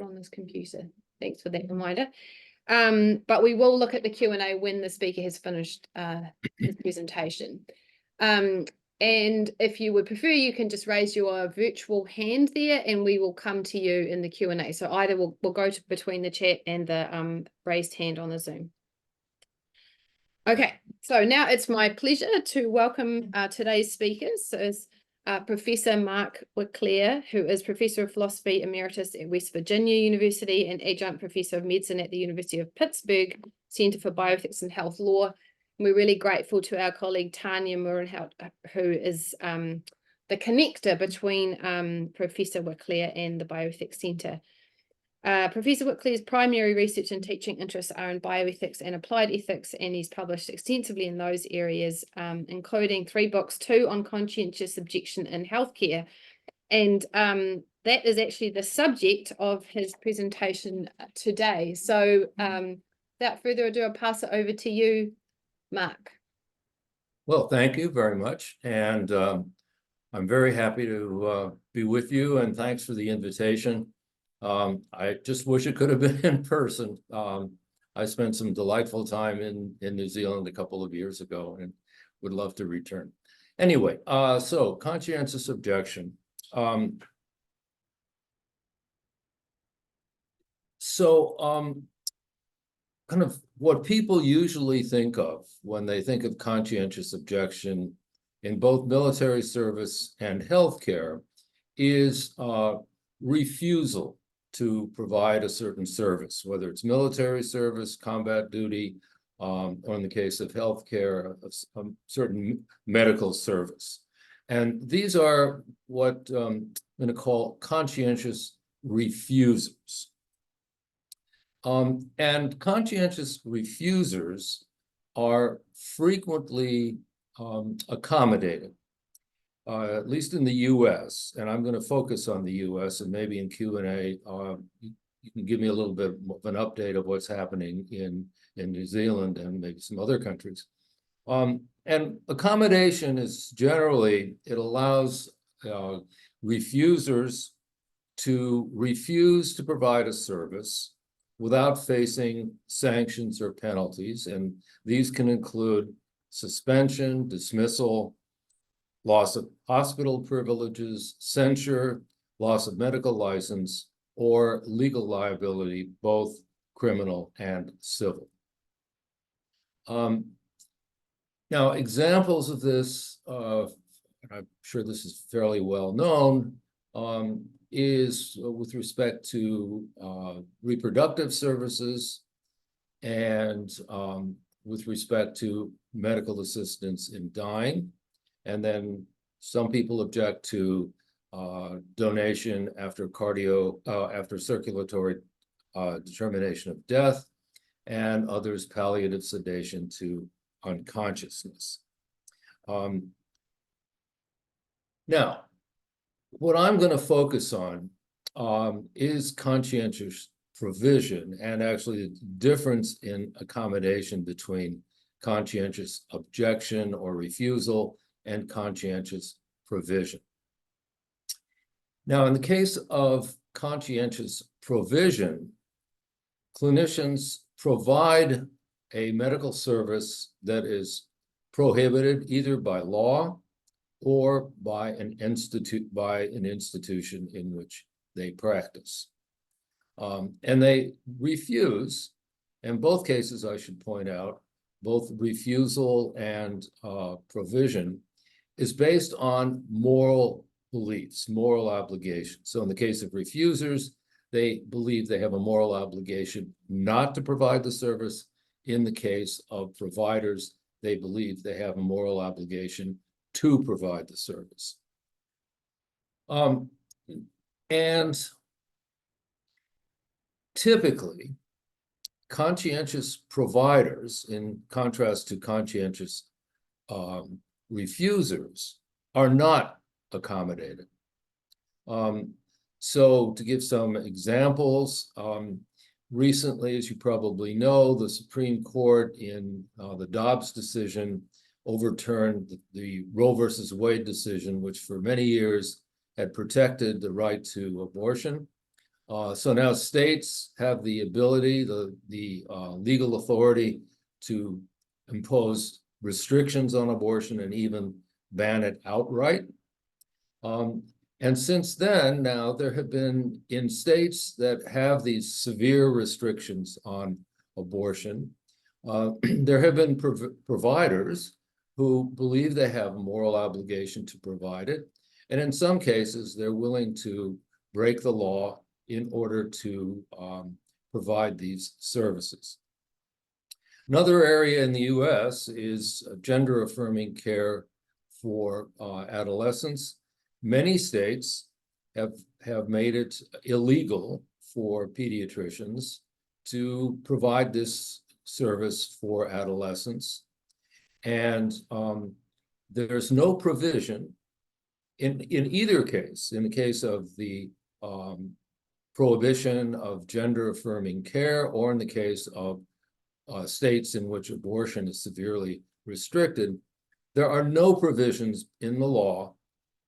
put on this computer. Thanks for that reminder. But we will look at the Q&A when the speaker has finished his presentation. And if you would prefer, you can just raise your virtual hand there and we will come to you in the Q&A. So either we'll go between the chat and the raised hand on the Zoom. Okay, so now it's my pleasure to welcome today's speakers. So it's Professor Mark Wicclair, who is Professor of Philosophy Emeritus at West Virginia University and Adjunct Professor of Medicine at the University of Pittsburgh, Center for Bioethics and Health Law. And we're really grateful to our colleague Tanya Murenhout, who is the connector between Professor Wicclair and the Bioethics Center. Professor Wicclair's primary research and teaching interests are in bioethics and applied ethics, and he's published extensively in those areas, including 3 books, 2 on conscientious objection in healthcare. And that is actually the subject of his presentation today. So without further ado, I'll pass it over to you, Mark. Well, thank you very much. And I'm very happy to be with you, and thanks for the invitation. I just wish it could have been in person. I spent some delightful time in New Zealand a couple of years ago and would love to return. Anyway, so conscientious objection. Kind of what people usually think of when they think of conscientious objection in both military service and healthcare is refusal to provide a certain service, whether it's military service, combat duty, or in the case of healthcare, a certain medical service. And these are what I'm going to call conscientious refusers. And conscientious refusers are frequently accommodated. At least in the U.S., and I'm going to focus on the U.S. and maybe in Q&A, you can give me a little bit of an update of what's happening in New Zealand and maybe some other countries. And accommodation is generally, it allows refusers to refuse to provide a service without facing sanctions or penalties. And these can include suspension, dismissal, loss of hospital privileges, censure, loss of medical license, or legal liability, both criminal and civil. Now, examples of this, and I'm sure this is fairly well known, is with respect to reproductive services and with respect to medical assistance in dying. And then some people object to donation after after circulatory determination of death, and others palliative sedation to unconsciousness. Now, what I'm going to focus on is conscientious provision, and actually the difference in accommodation between conscientious objection or refusal and conscientious provision. Now, in the case of conscientious provision, clinicians provide a medical service that is prohibited either by law or by an institution in which they practice. And they refuse, in both cases, I should point out, both refusal and provision is based on moral beliefs, moral obligations. So in the case of refusers, they believe they have a moral obligation not to provide the service. In the case of providers, they believe they have a moral obligation to provide the service. And typically, conscientious providers, in contrast to conscientious refusers, are not accommodated. So to give some examples, recently, as you probably know, the Supreme Court in the Dobbs decision overturned the Roe versus Wade decision, which for many years had protected the right to abortion. So now states have the ability, the legal authority to impose restrictions on abortion and even ban it outright. And since then, now there have been in states that have these severe restrictions on abortion, there have been providers who believe they have a moral obligation to provide it. And in some cases, they're willing to break the law in order to provide these services. Another area in the US is gender-affirming care for adolescents. Many states have made it illegal for pediatricians to provide this service for adolescents. And there's no provision in either case, in the case of the prohibition of gender-affirming care, or in the case of states in which abortion is severely restricted, there are no provisions in the law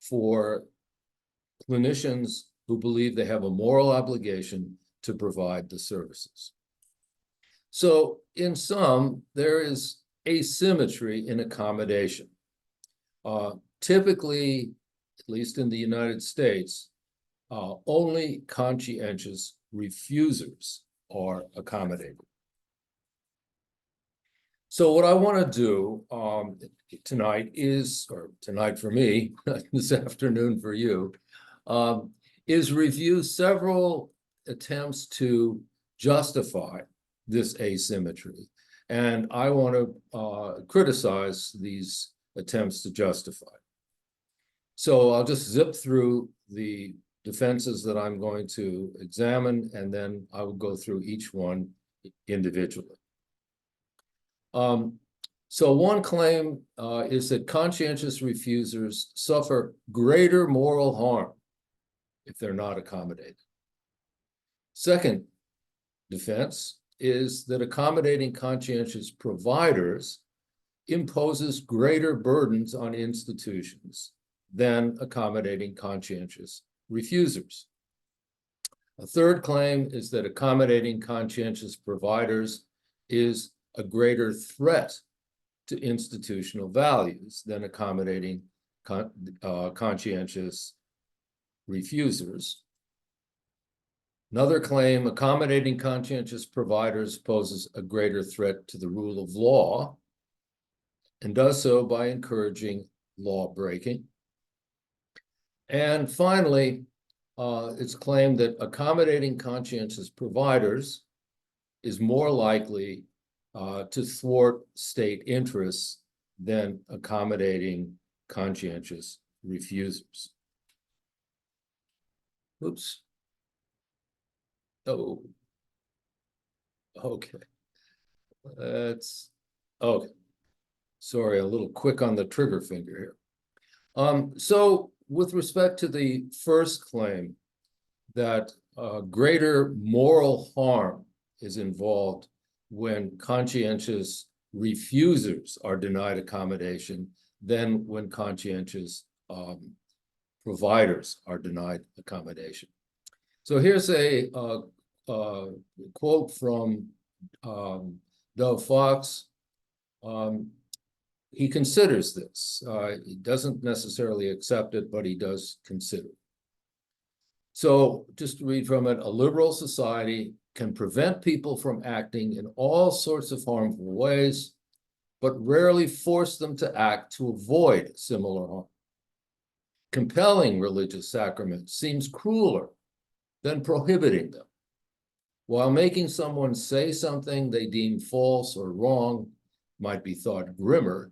for clinicians who believe they have a moral obligation to provide the services. So in sum, there is asymmetry in accommodation. Typically, at least in the United States, only conscientious refusers are accommodated. So what I want to do tonight is, or tonight for me, this afternoon for you, is review several attempts to justify this asymmetry. And I want to criticize these attempts to justify. So I'll just zip through the defenses that I'm going to examine, and then I will go through each one individually. So one claim is that conscientious refusers suffer greater moral harm if they're not accommodated. Second defense is that accommodating conscientious providers imposes greater burdens on institutions than accommodating conscientious refusers. A third claim is that accommodating conscientious providers is a greater threat to institutional values than accommodating conscientious refusers. Another claim, accommodating conscientious providers poses a greater threat to the rule of law and does so by encouraging law breaking. And finally, it's claimed that accommodating conscientious providers is more likely to thwart state interests than accommodating conscientious refusers. Oops. Oh, okay. That's okay. Sorry, a little quick on the trigger finger here. So with respect to the first claim that greater moral harm is involved when conscientious refusers are denied accommodation than when conscientious providers are denied accommodation. So here's a quote from Doug Fox. He considers this. He doesn't necessarily accept it, but he does consider it. So just to read from it, a liberal society can prevent people from acting in all sorts of harmful ways, but rarely force them to act to avoid similar harm. Compelling religious sacraments seems crueler than prohibiting them, while making someone say something they deem false or wrong might be thought grimmer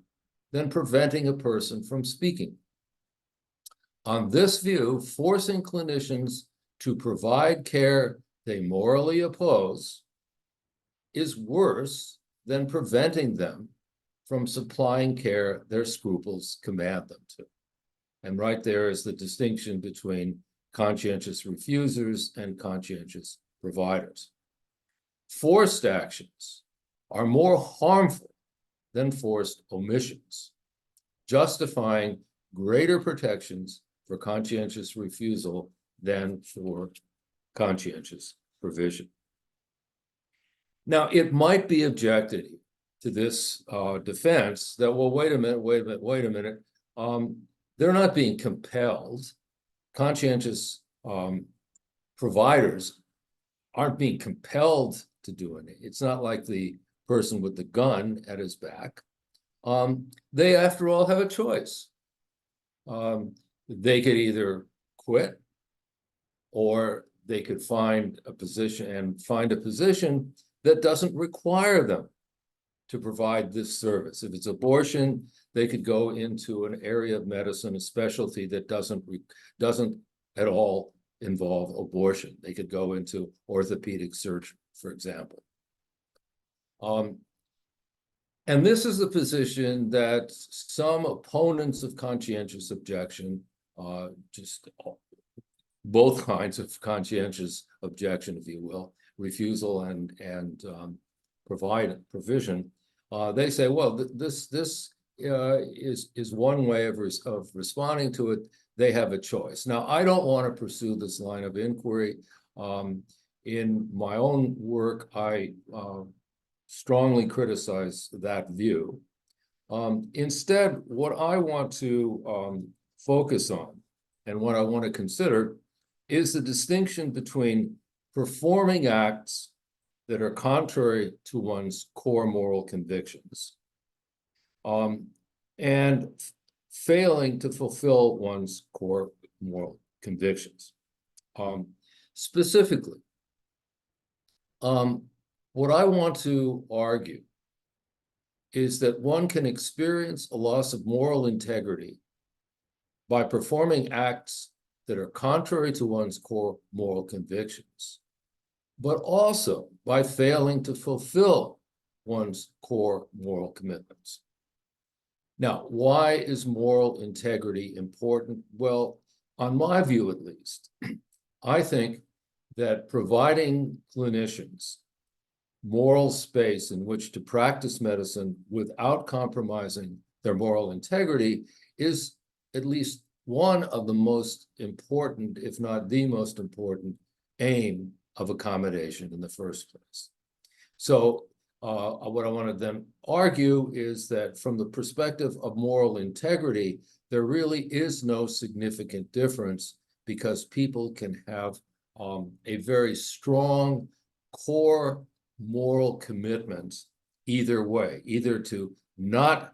than preventing a person from speaking. On this view, forcing clinicians to provide care they morally oppose is worse than preventing them from supplying care their scruples command them to. And right there is the distinction between conscientious refusers and conscientious providers. Forced actions are more harmful than forced omissions, justifying greater protections for conscientious refusal than for conscientious provision. Now, it might be objected to this defense that, well, wait a minute. They're not being compelled. Conscientious providers aren't being compelled to do it. It's not like the person with the gun at his back. They, after all, have a choice. They could either quit, or they could find a position that doesn't require them to provide this service. If it's abortion, they could go into an area of medicine, a specialty that doesn't at all involve abortion. They could go into orthopedic surgery, for example. And this is the position that some opponents of conscientious objection, both kinds of conscientious objection, if you will, refusal and provision, they say, well, this is one way of responding to it. They have a choice. Now, I don't want to pursue this line of inquiry. In my own work, I strongly criticize that view. Instead, what I want to focus on and what I want to consider is the distinction between performing acts that are contrary to one's core moral convictions and failing to fulfill one's core moral convictions. Specifically, what I want to argue is that one can experience a loss of moral integrity by performing acts that are contrary to one's core moral convictions, but also by failing to fulfill one's core moral commitments. Now, why is moral integrity important? Well, on my view at least, I think that providing clinicians moral space in which to practice medicine without compromising their moral integrity is at least one of the most important, if not the most important, aim of accommodation in the first place. So what I want to then argue is that from the perspective of moral integrity, there really is no significant difference, because people can have a very strong core moral commitment either way, either to not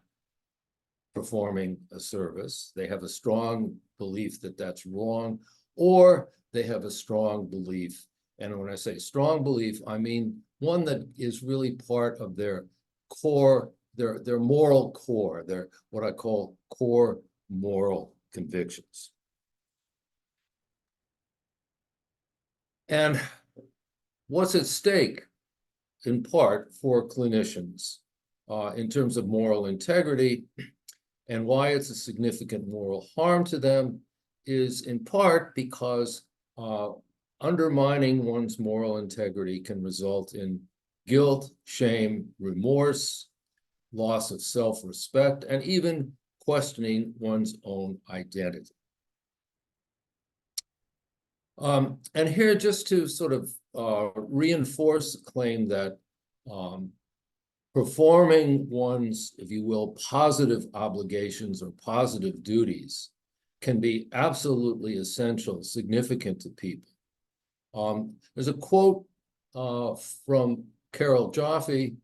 performing a service, they have a strong belief that that's wrong, or they have a strong belief. And when I say strong belief, I mean one that is really part of their core, their moral core, their what I call core moral convictions. And what's at stake, in part, for clinicians in terms of moral integrity, and why it's a significant moral harm to them, is in part because undermining one's moral integrity can result in guilt, shame, remorse, loss of self-respect, and even questioning one's own identity. And here, just to sort of reinforce the claim that performing one's, if you will, positive obligations or positive duties can be absolutely essential, significant to people. There's a quote from Carol Jaffe,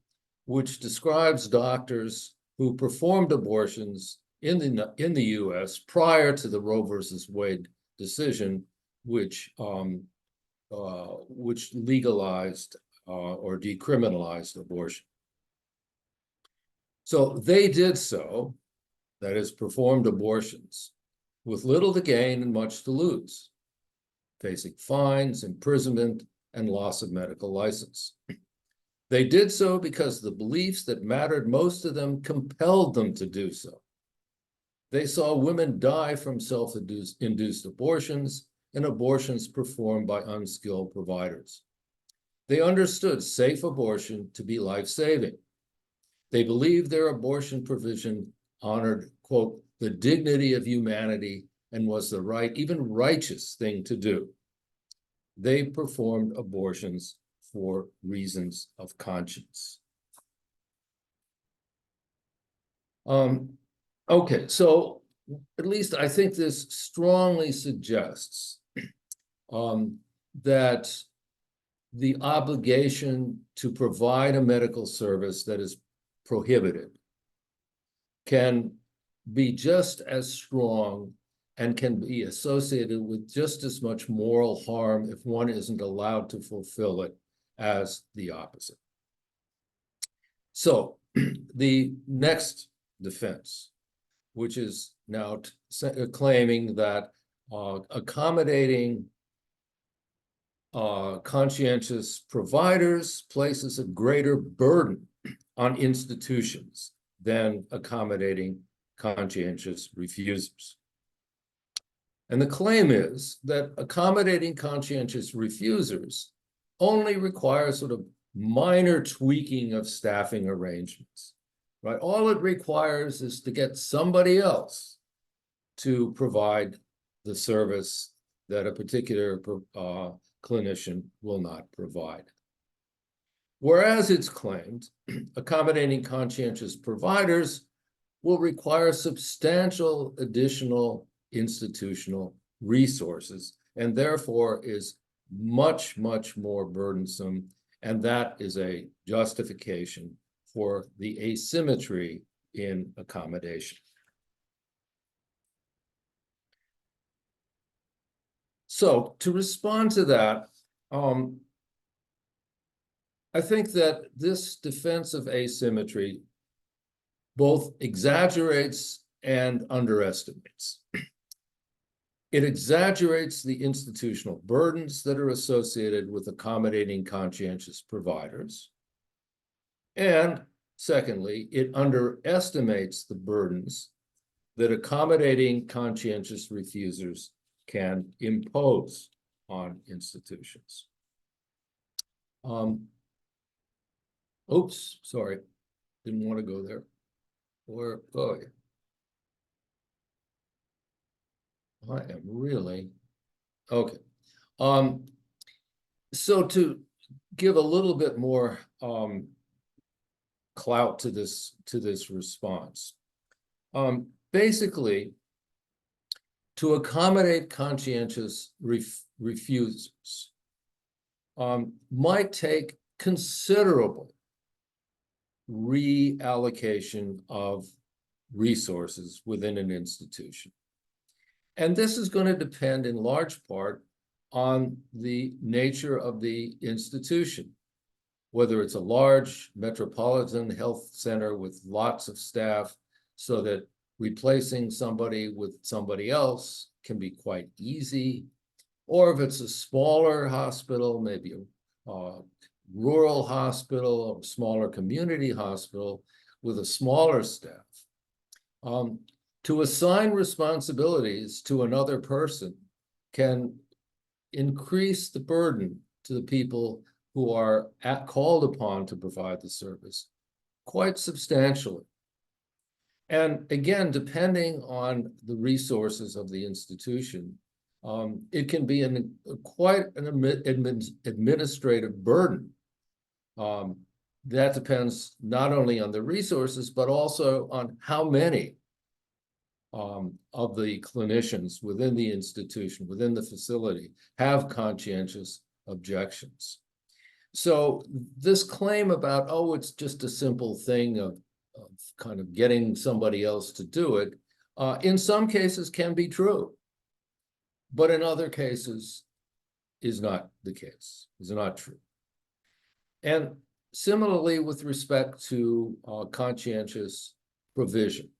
which describes doctors who performed abortions in the U.S. prior to the Roe versus Wade decision, which legalized or decriminalized abortion. So they did so, that is, performed abortions, with little to gain and much to lose, facing fines, imprisonment, and loss of medical license. They did so because the beliefs that mattered most to them compelled them to do so. They saw women die from self-induced abortions and abortions performed by unskilled providers. They understood safe abortion to be life-saving. They believed their abortion provision honored, quote, the dignity of humanity and was the right, even righteous thing to do. they performed abortions for reasons of conscience. Okay, so at least I think this strongly suggests that the obligation to provide a medical service that is prohibited can be just as strong and can be associated with just as much moral harm if one isn't allowed to fulfill it as the opposite. So the next defense, which is now claiming that accommodating conscientious providers places a greater burden on institutions than accommodating conscientious refusers. And the claim is that accommodating conscientious refusers only requires sort of minor tweaking of staffing arrangements, right? All it requires is to get somebody else to provide the service that a particular clinician will not provide. Whereas it's claimed accommodating conscientious providers will require substantial additional institutional resources and therefore is much, much more burdensome. And that is a justification for the asymmetry in accommodation. So to respond to that, I think that this defense of asymmetry both exaggerates and underestimates. It exaggerates the institutional burdens that are associated with accommodating conscientious providers. And secondly, it underestimates the burdens that accommodating conscientious refusers can impose on institutions. Oops, sorry, didn't want to go there. Or, oh, I am really, okay. So to give a little bit more clout to this response, basically, to accommodate conscientious refusers might take considerable reallocation of resources within an institution. And this is going to depend in large part on the nature of the institution, whether it's a large metropolitan health center with lots of staff so that replacing somebody with somebody else can be quite easy, or if it's a smaller hospital, maybe a rural hospital, a smaller community hospital with a smaller staff. To assign responsibilities to another person can increase the burden to the people who are called upon to provide the service quite substantially. And again, depending on the resources of the institution, it can be quite an administrative burden. That depends not only on the resources, but also on how many of the clinicians within the institution, within the facility, have conscientious objections. So this claim about, oh, it's just a simple thing of kind of getting somebody else to do it, in some cases can be true, but in other cases is not the case, is not true. And similarly with respect to conscientious provision.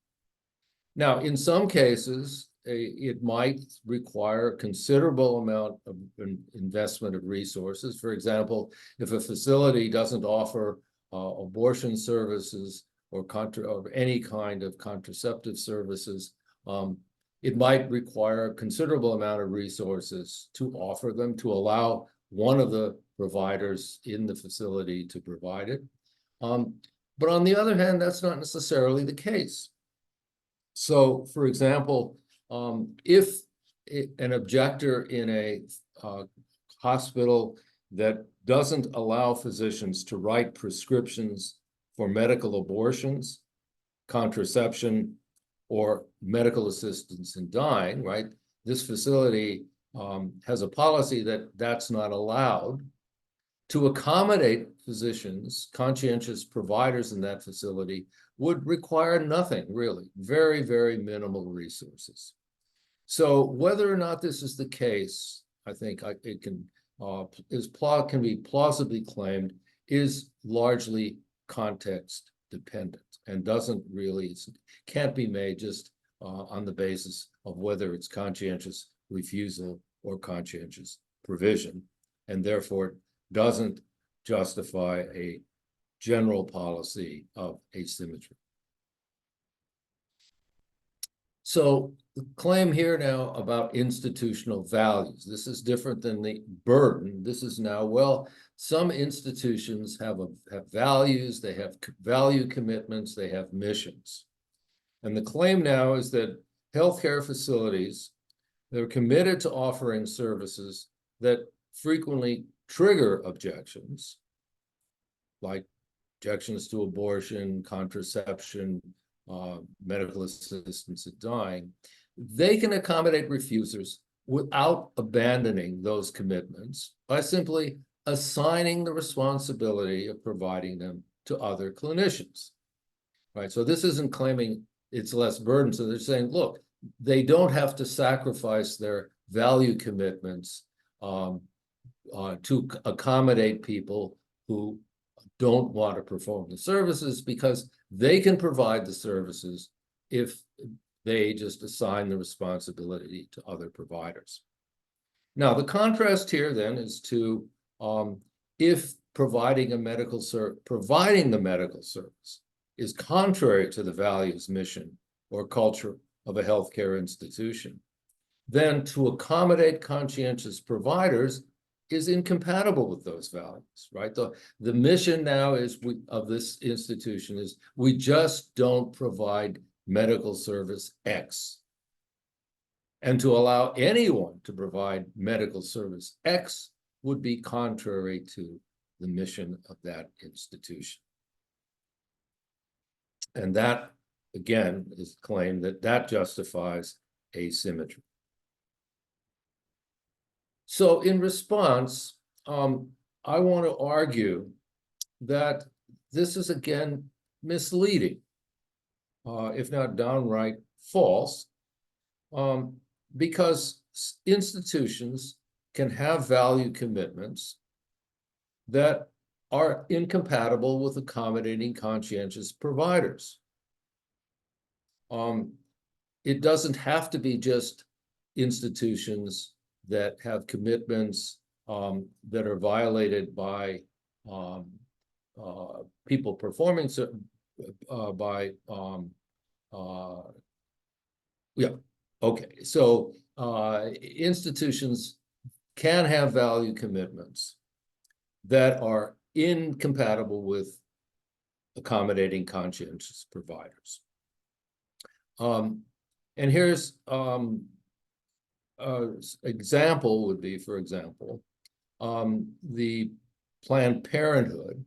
Now, in some cases, it might require a considerable amount of investment of resources. For example, if a facility doesn't offer abortion services or any kind of contraceptive services, it might require a considerable amount of resources to offer them, to allow one of the providers in the facility to provide it. But on the other hand, that's not necessarily the case. So, for example, if an objector in a hospital that doesn't allow physicians to write prescriptions for medical abortions, contraception, or medical assistance in dying, right? This facility has a policy that that's not allowed. To accommodate physicians, conscientious providers in that facility would require nothing really, very, very minimal resources. So whether or not this is the case, I think it can be plausibly claimed is largely context dependent and can't be made just on the basis of whether it's conscientious refusal or conscientious provision, and therefore doesn't justify a general policy of asymmetry. So the claim here now about institutional values, this is different than the burden. This is now, well, some institutions have values, they have value commitments, they have missions. And the claim now is that healthcare facilities, they're committed to offering services that frequently trigger objections, like objections to abortion, contraception, medical assistance in dying. They can accommodate refusers without abandoning those commitments by simply assigning the responsibility of providing them to other clinicians, right? So this isn't claiming it's less burdensome. They're saying, look, they don't have to sacrifice their value commitments to accommodate people who don't want to perform the services, because they can provide the services if they just assign the responsibility to other providers. Now, the contrast here then is to if providing the medical service is contrary to the values, mission, or culture of a healthcare institution, then to accommodate conscientious providers is incompatible with those values, right? The mission now of this institution is we just don't provide medical service X. And to allow anyone to provide medical service X would be contrary to the mission of that institution. And that, again, is claimed that justifies asymmetry. So in response, I want to argue that this is, again, misleading, if not downright false, because institutions can have value commitments that are incompatible with accommodating conscientious providers. It doesn't have to be just institutions that have commitments that are violated by people performing so institutions can have value commitments that are incompatible with accommodating conscientious providers. And here's example would be, for example, the Planned Parenthood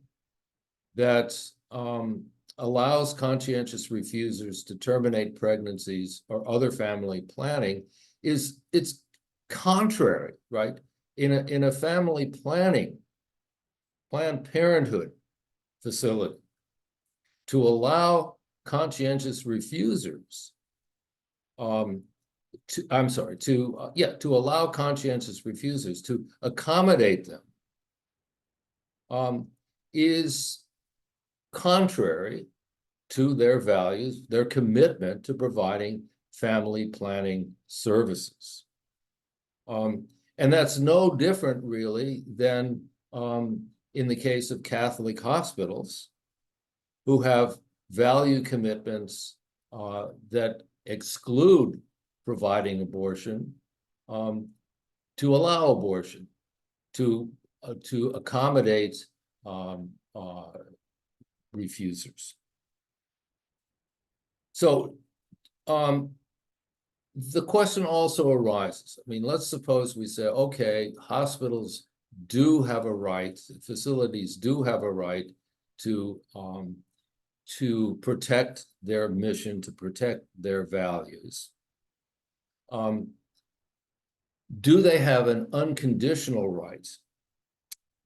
that allows conscientious refusers to terminate pregnancies or other family planning it's contrary, right? In a family planning Planned Parenthood facility to allow conscientious refusers to allow conscientious refusers to accommodate them is contrary to their values, their commitment to providing family planning services. And that's no different really than in the case of Catholic hospitals who have value commitments that exclude providing abortion to allow abortion, to accommodate refusers. So the question also arises. I mean, let's suppose we say, okay, hospitals do have a right, facilities do have a right to protect their mission, to protect their values. Do they have an unconditional right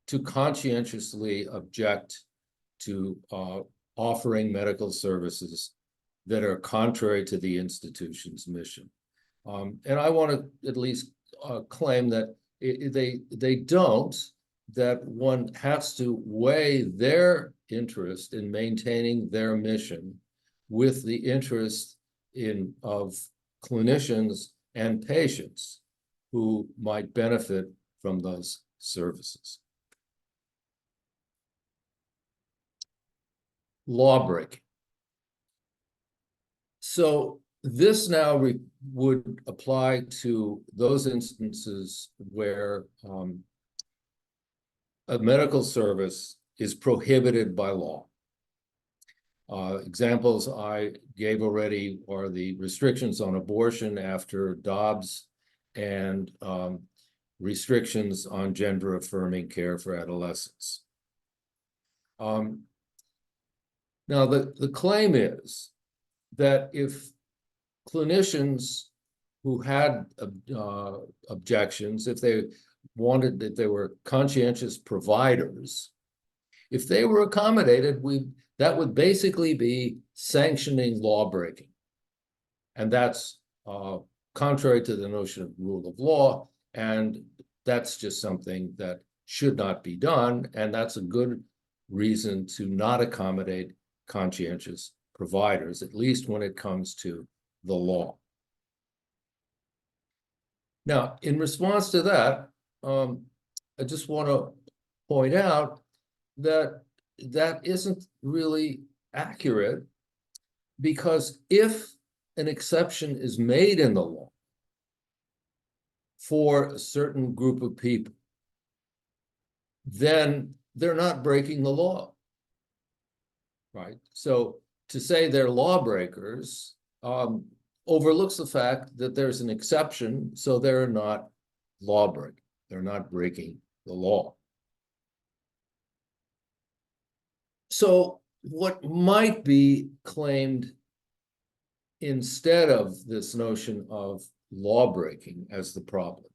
to conscientiously object to offering medical services that are contrary to the institution's mission? And I want to at least claim that they don't, that one has to weigh their interest in maintaining their mission with the interest of clinicians and patients who might benefit from those services. Lawbreaking. So this now would apply to those instances where a medical service is prohibited by law. Examples I gave already are the restrictions on abortion after Dobbs and restrictions on gender-affirming care for adolescents. Now, the claim is that if clinicians who had objections, if they were conscientious providers, if they were accommodated, that would basically be sanctioning lawbreaking. And that's contrary to the notion of rule of law, and that's just something that should not be done, and that's a good reason to not accommodate conscientious providers, at least when it comes to the law. Now, in response to that, I just want to point out that that isn't really accurate, because if an exception is made in the law for a certain group of people, then they're not breaking the law, right? So to say they're lawbreakers overlooks the fact that there's an exception, so they're not lawbreaking. They're not breaking the law. So what might be claimed instead of this notion of lawbreaking as the problem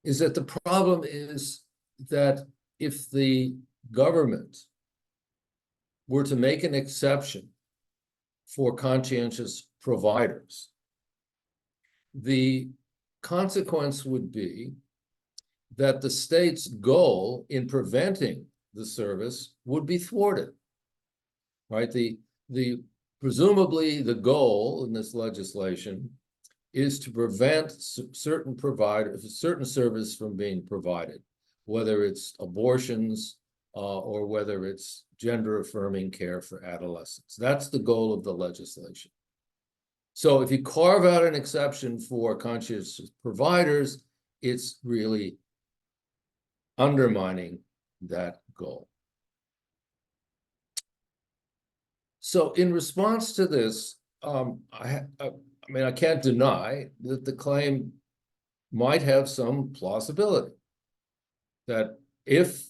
is that the problem is that if the government were to make an exception for conscientious providers, the consequence would be that the state's goal in preventing the service would be thwarted, right? Presumably the goal in this legislation is to prevent certain service from being provided, whether it's abortions or whether it's gender-affirming care for adolescents. That's the goal of the legislation. So if you carve out an exception for conscientious providers, it's really undermining that goal. So in response to this, I mean, I can't deny that the claim might have some plausibility, that if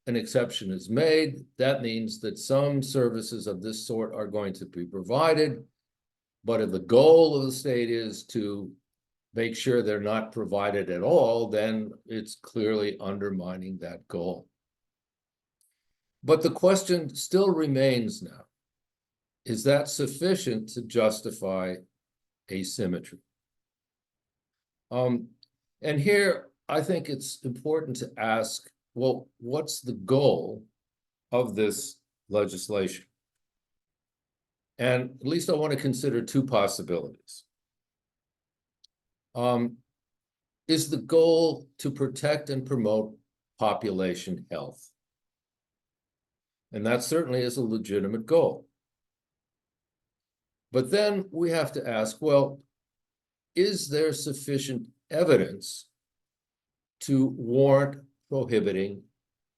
an exception is made, that means that some services of this sort are going to be provided, but if the goal of the state is to make sure they're not provided at all, then it's clearly undermining that goal. But the question still remains now, is that sufficient to justify asymmetry? And here, I think it's important to ask, well, what's the goal of this legislation? And at least I want to consider two possibilities. Is the goal to protect and promote population health? And that certainly is a legitimate goal. But then we have to ask, well, is there sufficient evidence to warrant prohibiting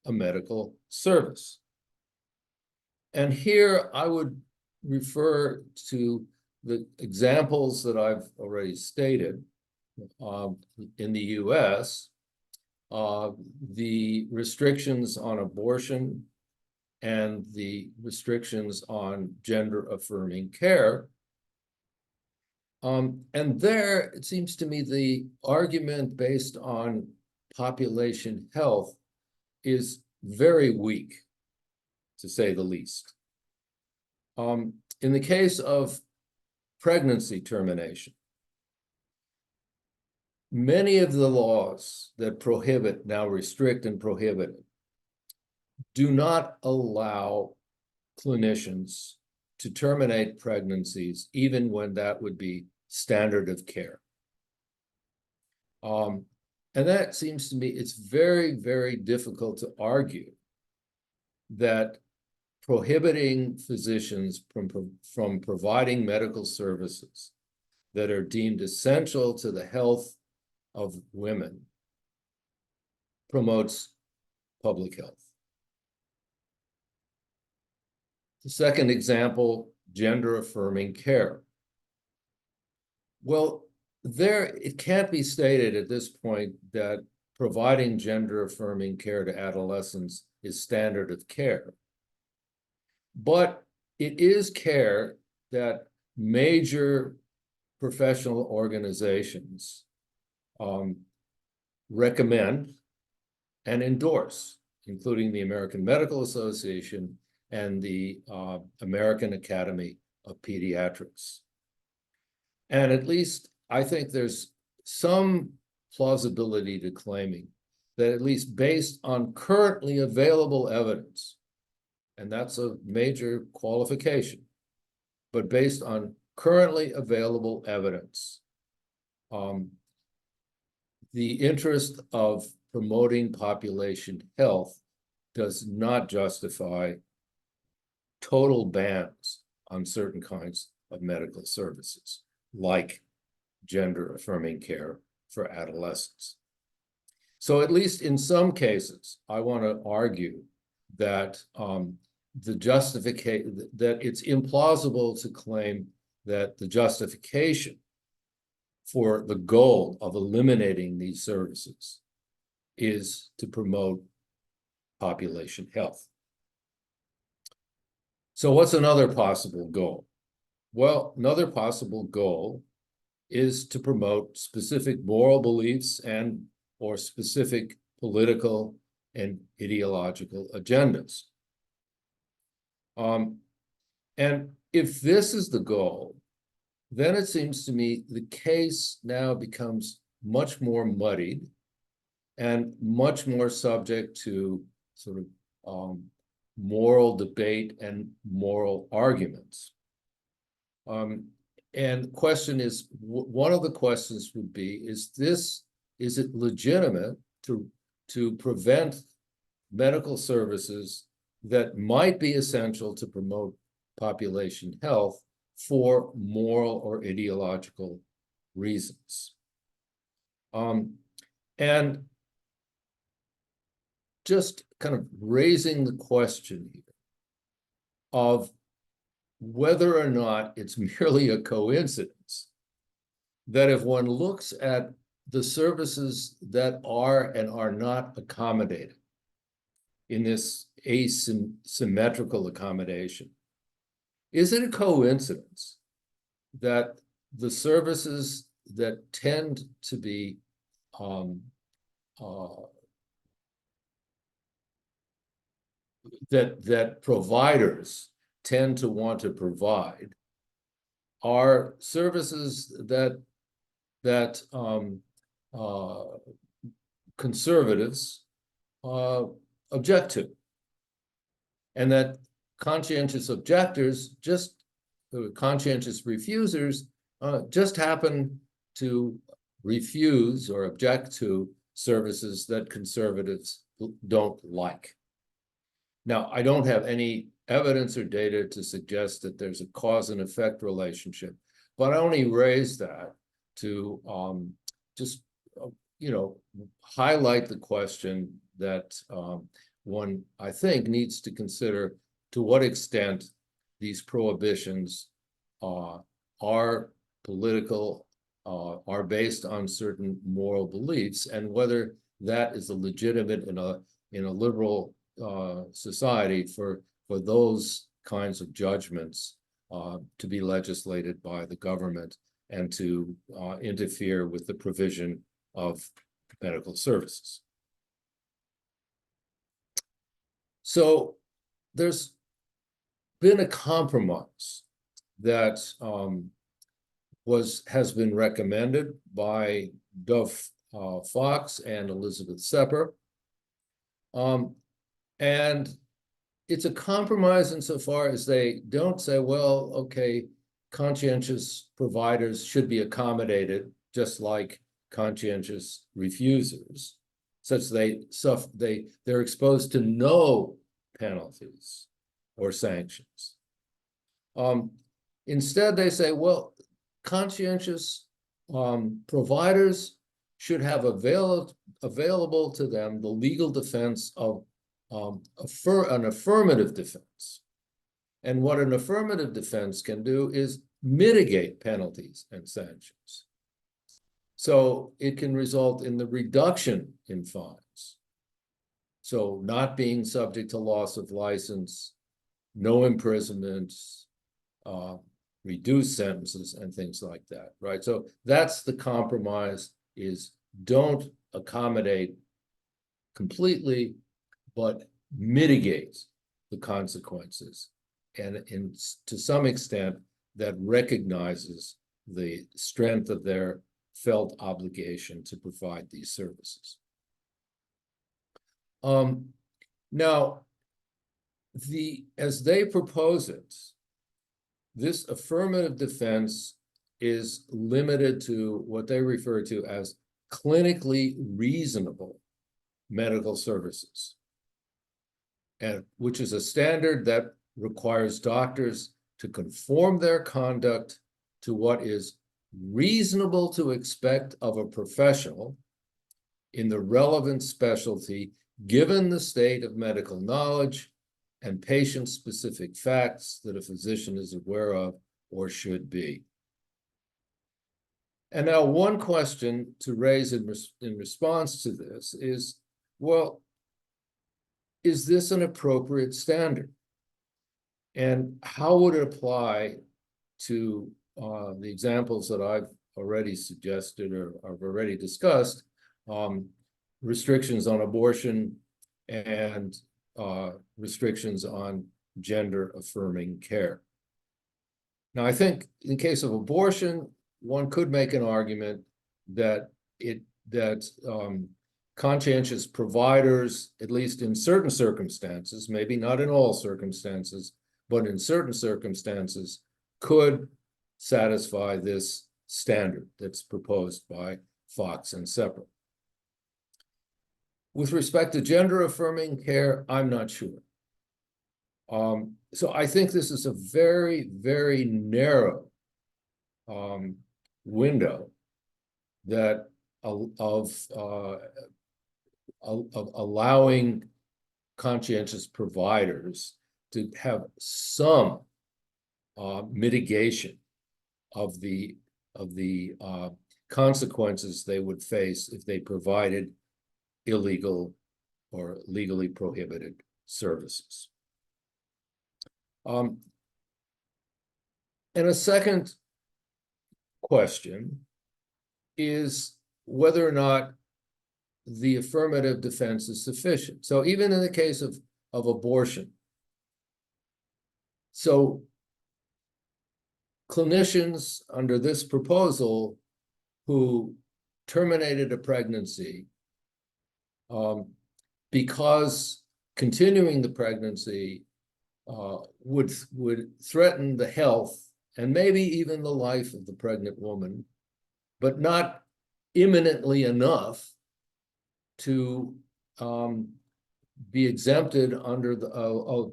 a medical service? And here I would refer to the examples that I've already stated, in the US, the restrictions on abortion and the restrictions on gender-affirming care. And there, it seems to me, the argument based on population health is very weak, to say the least. In the case of pregnancy termination, many of the laws that prohibit, now restrict and prohibit, do not allow clinicians to terminate pregnancies, even when that would be standard of care. And that seems to me, it's very, very difficult to argue that prohibiting physicians from providing medical services that are deemed essential to the health of women promotes public health. The second example, gender-affirming care. Well, there, it can't be stated at this point that providing gender-affirming care to adolescents is standard of care. But it is care that major professional organizations recommend and endorse, including the American Medical Association and the American Academy of Pediatrics. And at least I think there's some plausibility to claiming that, at least based on currently available evidence, and that's a major qualification, but based on currently available evidence, the interest of promoting population health does not justify total bans on certain kinds of medical services, like gender-affirming care for adolescents. So at least in some cases, I want to argue that that it's implausible to claim that the justification for the goal of eliminating these services is to promote population health. So what's another possible goal? Well, another possible goal is to promote specific moral beliefs and or specific political and ideological agendas. And if this is the goal, then it seems to me the case now becomes much more muddied and much more subject to sort of moral debate and moral arguments. And the question is, one of the questions would be, is it legitimate to prevent medical services that might be essential to promote population health for moral or ideological reasons? And just kind of raising the question here of whether or not it's merely a coincidence that if one looks at the services that are and are not accommodated in this asymmetrical accommodation, is it a coincidence that the services that tend to be that providers tend to want to provide are services that conservatives object to, and that conscientious objectors, conscientious refusers, just happen to refuse or object to services that conservatives don't like. Now, I don't have any evidence or data to suggest that there's a cause and effect relationship, but I only raise that to just highlight the question that one, I think, needs to consider to what extent these prohibitions are political, are based on certain moral beliefs, and whether that is a legitimate in a liberal society for those kinds of judgments to be legislated by the government and to interfere with the provision of medical services. So there's been a compromise that has been recommended by Dov Fox and Elizabeth Sepper. And it's a compromise insofar as they don't say, well, okay, conscientious providers should be accommodated just like conscientious refusers, such they're exposed to no penalties or sanctions. Instead, they say, well, conscientious providers should have available to them the legal defense of an affirmative defense. And what an affirmative defense can do is mitigate penalties and sanctions. So it can result in the reduction in fines. So not being subject to loss of license, no imprisonment, reduced sentences and things like that, right? So that's the compromise, is don't accommodate completely, but mitigate the consequences. And to some extent, that recognizes the strength of their felt obligation to provide these services. Now, as they propose it, this affirmative defense is limited to what they refer to as clinically reasonable medical services, and which is a standard that requires doctors to conform their conduct to what is reasonable to expect of a professional in the relevant specialty, given the state of medical knowledge and patient-specific facts that a physician is aware of or should be. And now one question to raise in response to this is, well, is this an appropriate standard? And how would it apply to the examples that I've already suggested or I've already discussed, restrictions on abortion and restrictions on gender-affirming care? Now, I think in case of abortion, one could make an argument that conscientious providers, at least in certain circumstances, maybe not in all circumstances, but in certain circumstances, could satisfy this standard that's proposed by Fox and Sepper. With respect to gender-affirming care, I'm not sure. So I think this is a very, very narrow window that of allowing conscientious providers to have some mitigation of the consequences they would face if they provided illegal or legally prohibited services. And a second question is whether or not the affirmative defense is sufficient. So even in the case of abortion, so clinicians under this proposal who terminated a pregnancy because continuing the pregnancy would threaten the health and maybe even the life of the pregnant woman, but not imminently enough to be exempted under a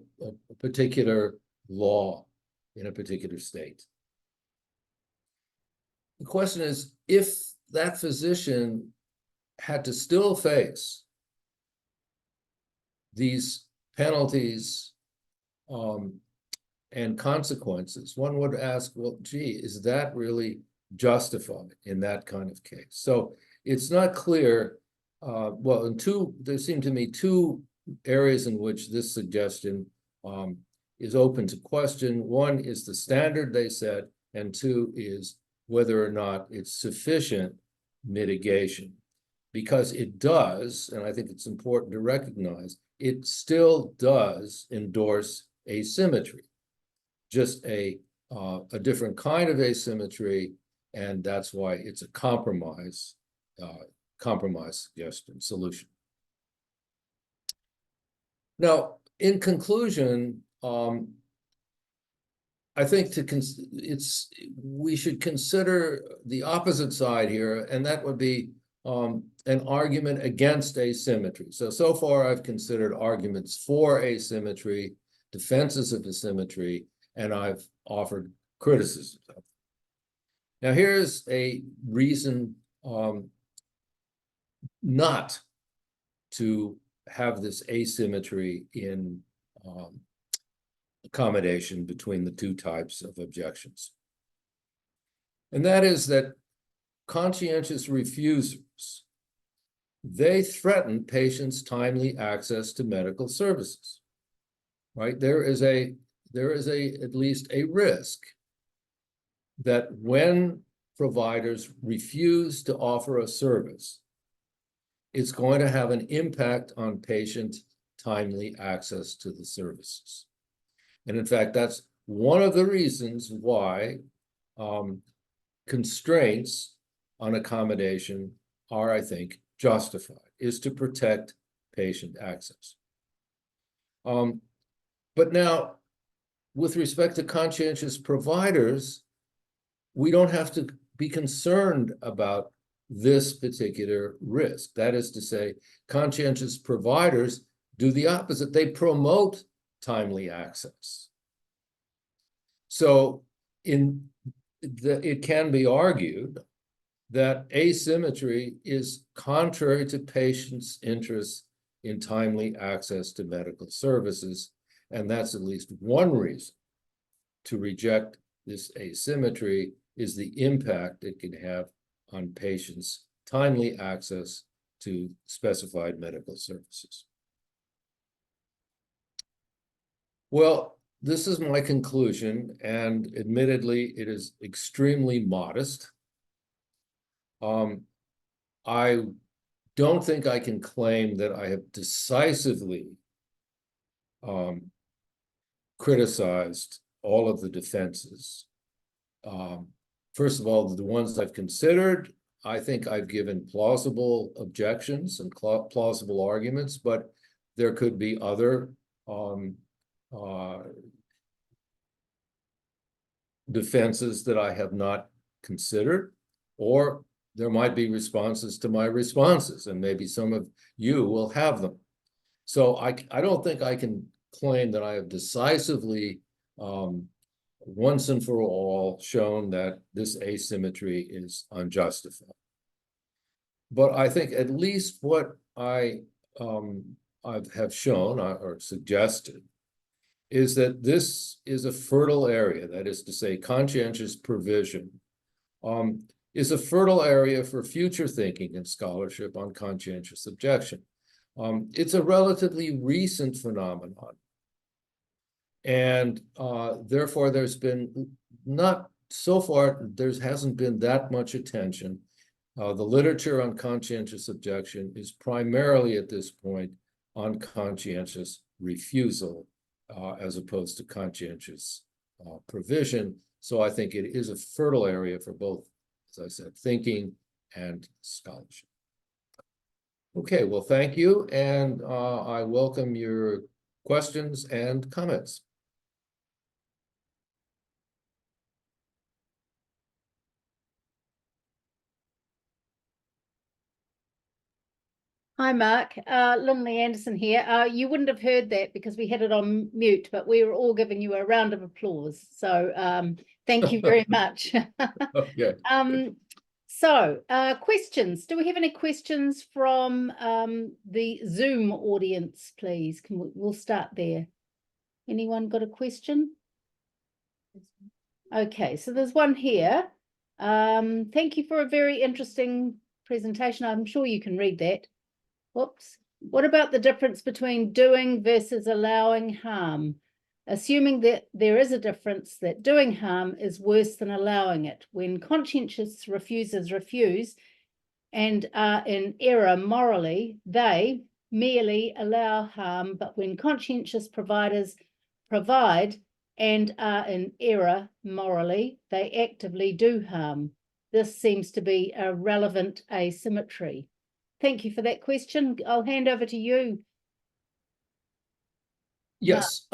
particular law in a particular state. The question is, if that physician had to still face these penalties and consequences, one would ask, well, gee, is that really justified in that kind of case? So it's not clear. Well, there seem to me two areas in which this suggestion is open to question. One is the standard they set, and two is whether or not it's sufficient mitigation. Because it does, and I think it's important to recognize, it still does endorse asymmetry, just a different kind of asymmetry, and that's why it's a compromise suggestion solution. Now, in conclusion, I think we should consider the opposite side here, and that would be an argument against asymmetry. So far I've considered arguments for asymmetry, defenses of asymmetry, and I've offered criticisms of them. Now here's a reason not to have this asymmetry in accommodation between the two types of objections. And that is that conscientious refusers, they threaten patients' timely access to medical services, right? There is at least a risk that when providers refuse to offer a service, it's going to have an impact on patient timely access to the services. And in fact, that's one of the reasons why constraints on accommodation are, I think, justified, is to protect patient access. But now, with respect to conscientious providers, we don't have to be concerned about this particular risk. That is to say, conscientious providers do the opposite. They promote timely access. So it can be argued that asymmetry is contrary to patients' interests in timely access to medical services, and that's at least one reason to reject this asymmetry, is the impact it can have on patients' timely access to specified medical services. Well, this is my conclusion, and admittedly, it is extremely modest. I don't think I can claim that I have decisively criticized all of the defenses. First of all, the ones I've considered, I think I've given plausible objections and plausible arguments, but there could be other defenses that I have not considered, or there might be responses to my responses, and maybe some of you will have them. So I don't think I can claim that I have decisively, once and for all, shown that this asymmetry is unjustified. But I think at least what I have shown or suggested is that this is a fertile area. That is to say, conscientious provision is a fertile area for future thinking and scholarship on conscientious objection. It's a relatively recent phenomenon. And therefore, there's been not so far, there hasn't been that much attention. The literature on conscientious objection is primarily at this point on conscientious refusal as opposed to conscientious provision. So I think it is a fertile area for both, as I said, thinking and scholarship. Okay, well, thank you. And I welcome your questions and comments. Hi, Mark. Lumley Anderson here. You wouldn't have heard that because we had it on mute, but we were all giving you a round of applause. So thank you very much. Okay. Questions. Do we have any questions from the Zoom audience, please? We'll start there. Anyone got a question? Okay, so there's one here. Thank you for a very interesting presentation. I'm sure you can read that. Whoops. What about the difference between doing versus allowing harm? Assuming that there is a difference, that doing harm is worse than allowing it. When conscientious refusers refuse and are in error morally, they merely allow harm, but when conscientious providers provide and are in error morally, they actively do harm. This seems to be a relevant asymmetry. Thank you for that question. I'll hand over to you. Yes.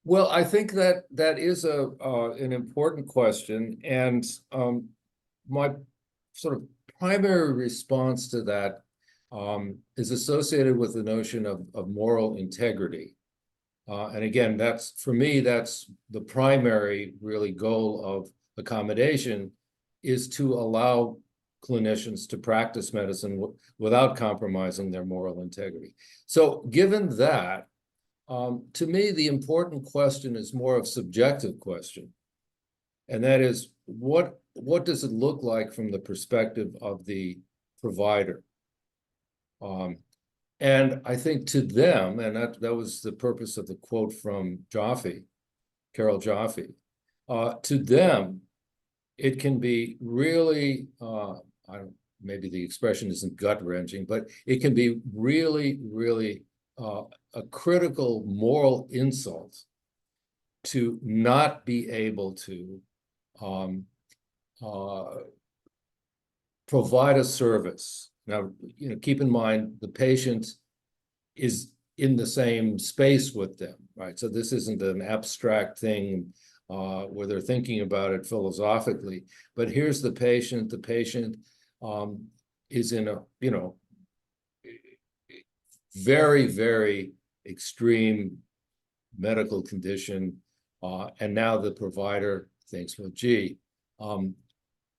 Well, I think that that is an important question, and my sort of primary response to that is associated with the notion of moral integrity. And again, that's, for me, that's the primary really goal of accommodation, is to allow clinicians to practice medicine without compromising their moral integrity. So given that, to me, the important question is more of a subjective question. And that is, what does it look like from the perspective of the provider? And I think to them, and that was the purpose of the quote from Carol Jaffe, to them, it can be really, maybe the expression isn't gut-wrenching, but it can be really, really a critical moral insult to not be able to provide a service. Now, keep in mind, the patient is in the same space with them, right? So this isn't an abstract thing where they're thinking about it philosophically, but here's the patient. The patient is in a, very, very extreme medical condition, and now the provider thinks, well, gee,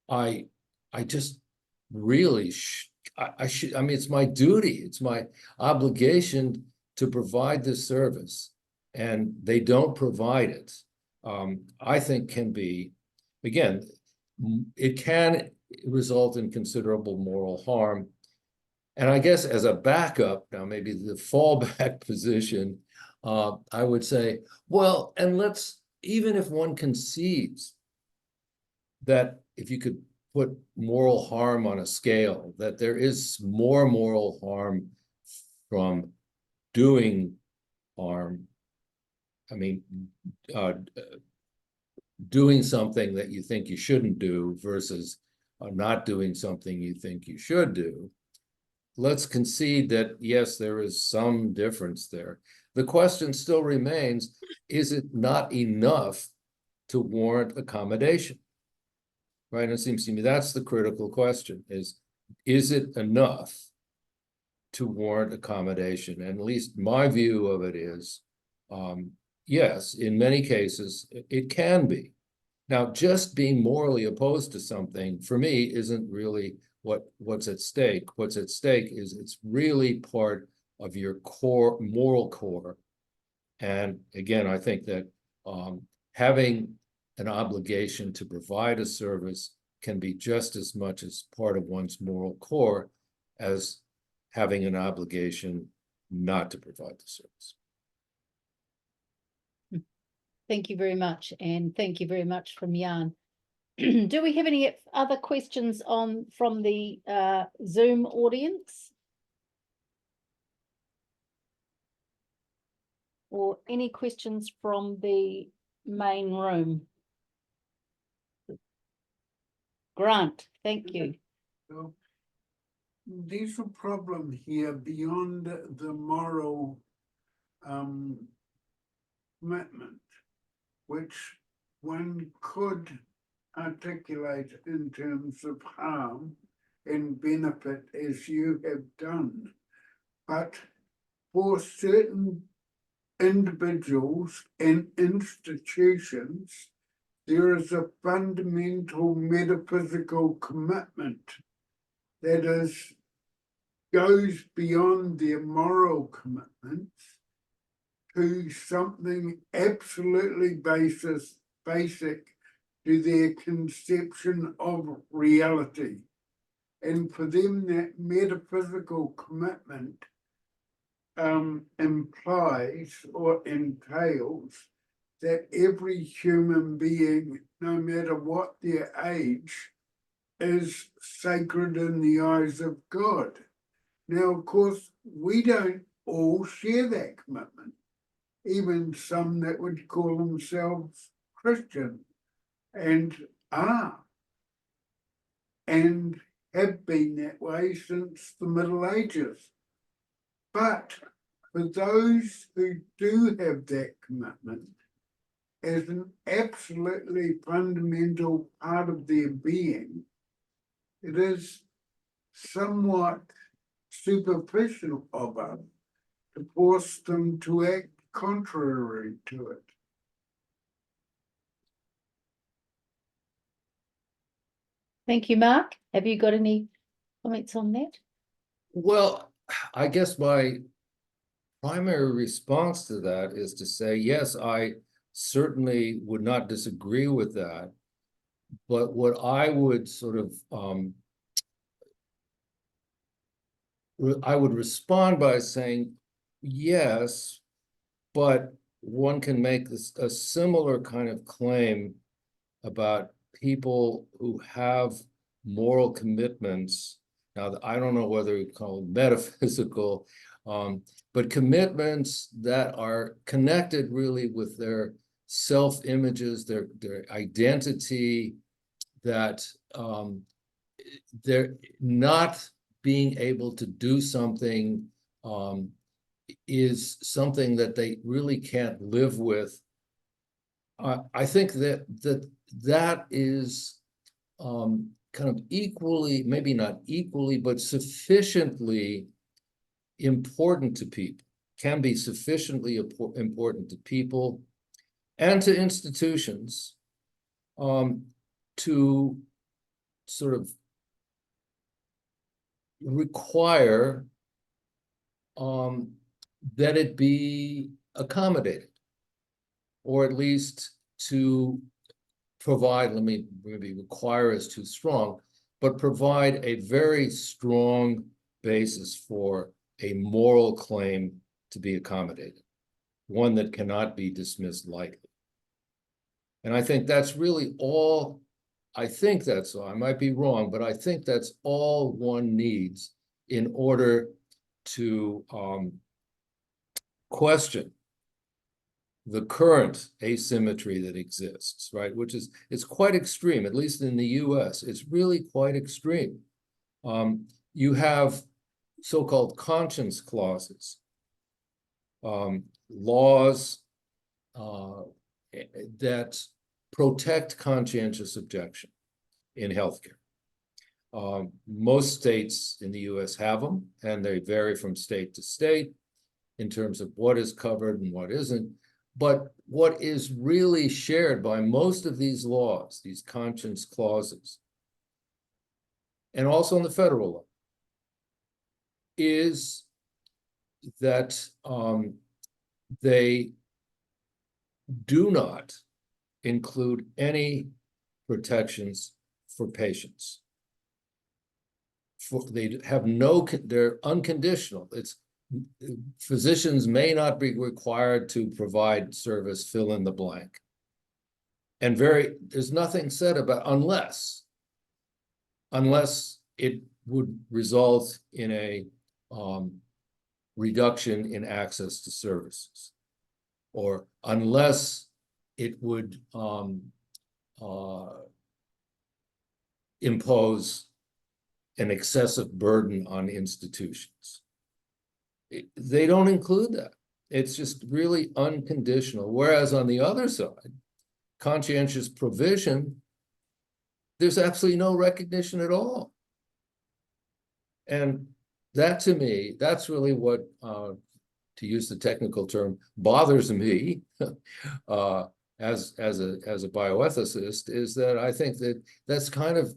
I just really I should, I mean, it's my duty, it's my obligation to provide this service, and they don't provide it. I think can be, again, it can result in considerable moral harm. And I guess as a backup, now maybe the fallback position, I would say, well, and even if one concedes that if you could put moral harm on a scale, that there is more moral harm from doing harm, I mean, doing something that you think you shouldn't do versus not doing something you think you should do. Let's concede that, yes, there is some difference there. The question still remains, is it not enough to warrant accommodation? Right, and it seems to me that's the critical question, is it enough to warrant accommodation? And at least my view of it is, yes, in many cases, it can be. Now, just being morally opposed to something, for me, isn't really what's at stake. What's at stake is it's really part of your core, moral core. And again, I think that having an obligation to provide a service can be just as much as part of one's moral core as having an obligation not to provide the service. Thank you very much. And thank you very much from Jan. Do we have any other questions from the Zoom audience? Or any questions from the main room? Grant, thank you. So there's a problem here beyond the moral commitment, which one could articulate in terms of harm and benefit as you have done. But for certain individuals and institutions, there is a fundamental metaphysical commitment that goes beyond their moral commitments to something absolutely basic to their conception of reality. And for them, that metaphysical commitment implies or entails that every human being, no matter what their age, is sacred in the eyes of God. Now, of course, we don't all share that commitment, even some that would call themselves Christian and are, and have been that way since the Middle Ages. But for those who do have that commitment as an absolutely fundamental part of their being, it is somewhat superficial of us to force them to act contrary to it. Thank you, Mark. Have you got any comments on that? Well, I guess my primary response to that is to say, yes, I certainly would not disagree with that. But what I would sort of, I would respond by saying, yes, but one can make a similar kind of claim about people who have moral commitments. Now, I don't know whether you call them metaphysical, but commitments that are connected really with their self-images, their identity, that they're not being able to do something is something that they really can't live with. I think that is kind of equally, maybe not equally, but sufficiently important to people, can be sufficiently important to people and to institutions to sort of require that it be accommodated, or at least to provide, maybe require is too strong, but provide a very strong basis for a moral claim to be accommodated, one that cannot be dismissed lightly. And I think that's really all, I think that's all, I might be wrong, but I think that's all one needs in order to question the current asymmetry that exists, right? Which is, it's quite extreme, at least in the US, it's really quite extreme. You have so-called conscience clauses, laws that protect conscientious objection in healthcare. Most states in the US have them, and they vary from state to state in terms of what is covered and what isn't. But what is really shared by most of these laws, these conscience clauses, and also in the federal law, is that they do not include any protections for patients. They have no, they're unconditional. It's physicians may not be required to provide service, fill in the blank. And there's nothing said about unless it would result in a reduction in access to services, or unless it would impose an excessive burden on institutions. They don't include that. It's just really unconditional. Whereas on the other side, conscientious provision, there's absolutely no recognition at all. And that, to me, that's really what, to use the technical term, bothers me as a bioethicist, is that I think that that's kind of,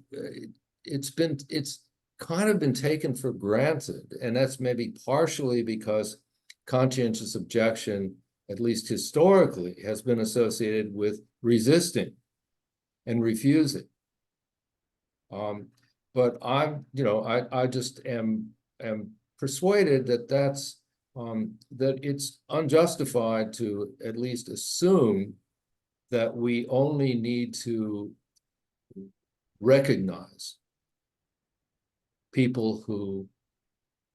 it's kind of been taken for granted. And that's maybe partially because conscientious objection at least historically, has been associated with resisting and refusing. But I just am persuaded that that it's unjustified to at least assume that we only need to recognize people who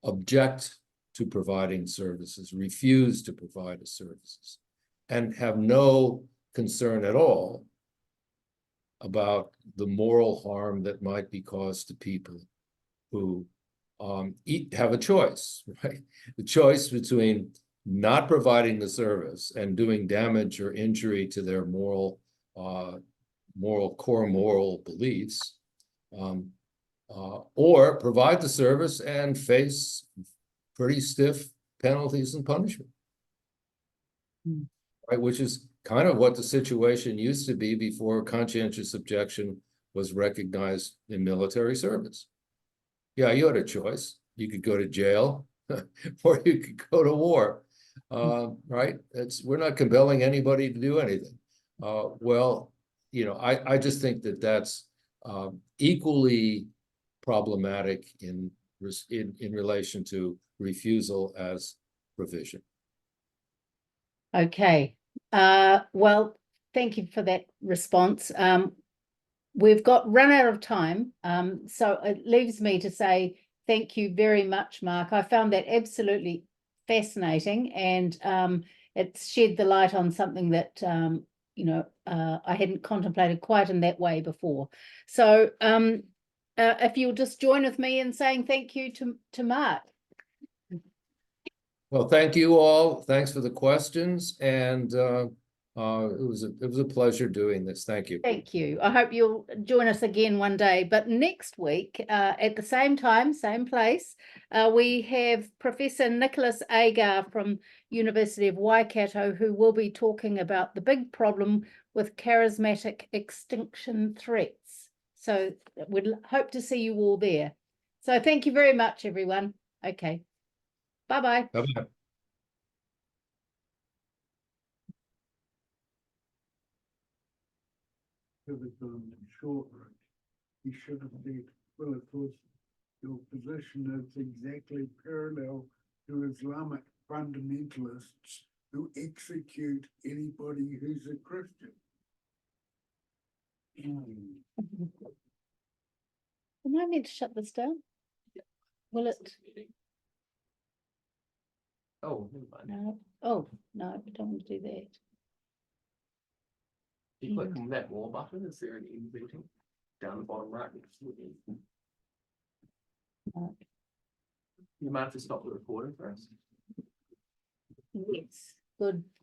object to providing services, refuse to provide the services, and have no concern at all about the moral harm that might be caused to people who have a choice, right? The choice between not providing the service and doing damage or injury to their core moral beliefs, or provide the service and face pretty stiff penalties and punishment, right? Which is kind of what the situation used to be before conscientious objection was recognized in military service. Yeah, you had a choice. You could go to jail or you could go to war, right? We're not compelling anybody to do anything. Well, I just think that that's equally problematic in relation to refusal as provision. Okay. Well, thank you for that response. We've run out of time, so it leaves me to say thank you very much, Mark. I found that absolutely fascinating, and it's shed the light on something that I hadn't contemplated quite in that way before. So if you'll just join with me in saying thank you to Mark. Well, thank you all. Thanks for the questions, and it was a pleasure doing this. Thank you. Thank you. I hope you'll join us again one day. But next week, at the same time, same place, we have Professor Nicholas Agar from University of Waikato, who will be talking about the big problem with charismatic extinction threats. So we'd hope to see you all there. So thank you very much, everyone. Okay. Bye-bye. Bye-bye. Should have gone short route. He should have said, well, of course, your position is exactly parallel to Islamic fundamentalists who execute anybody who's a Christian. Am I meant to shut this down? Will it? Oh, never mind. No. Oh, no, I don't want to do that. If you click on that more button, is there an end button down the bottom right next to it? No. You might have to stop the recording first. Yes, good.